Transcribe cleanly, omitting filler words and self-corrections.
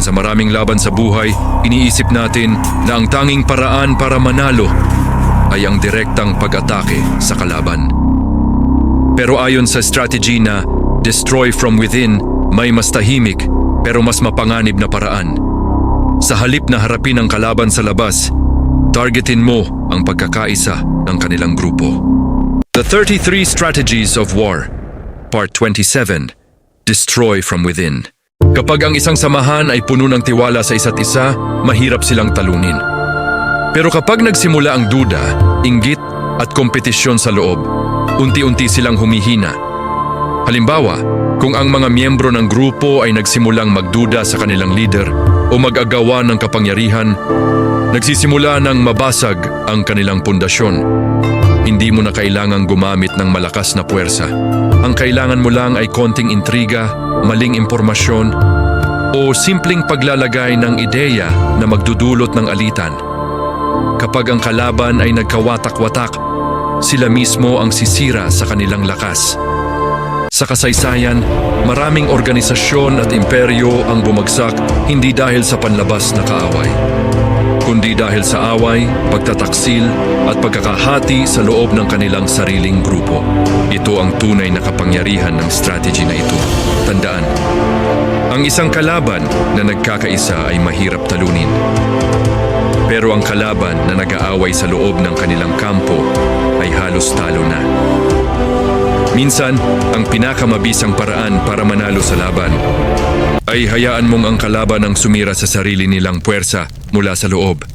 Sa maraming laban sa buhay, iniisip natin na ang tanging paraan para manalo ay ang direktang pag-atake sa kalaban. Pero ayon sa strategy na destroy from within, may mas tahimik pero mas mapanganib na paraan. Sa halip na harapin ang kalaban sa labas, targetin mo ang pagkakaisa ng kanilang grupo. The 33 Strategies of War, Part 27, Destroy from Within. Kapag ang isang samahan ay puno ng tiwala sa isa't isa, mahirap silang talunin. Pero kapag nagsimula ang duda, inggit at kompetisyon sa loob, unti-unti silang humihina. Halimbawa, kung ang mga miyembro ng grupo ay nagsimulang magduda sa kanilang leader o mag-agawa ng kapangyarihan, nagsisimula ng mabasag ang kanilang pundasyon. Hindi mo na kailangang gumamit ng malakas na puwersa. Ang kailangan mo lang ay konting intriga, maling impormasyon, o simpleng paglalagay ng ideya na magdudulot ng alitan. Kapag ang kalaban ay nagkawatak-watak, sila mismo ang sisira sa kanilang lakas. Sa kasaysayan, maraming organisasyon at imperyo ang bumagsak hindi dahil sa panlabas na kaaway, kundi dahil sa away, pagtataksil at pagkakahati sa loob ng kanilang sariling grupo. Ito ang tunay na kapangyarihan ng strategy na ito. Tandaan, ang isang kalaban na nagkakaisa ay mahirap talunin. Pero ang kalaban na nag-aaway sa loob ng kanilang kampo ay halos talo na. Minsan, ang pinakamabisang paraan para manalo sa laban ay hayaan mong ang kalaban ang sumira sa sarili nilang puwersa mula sa loob.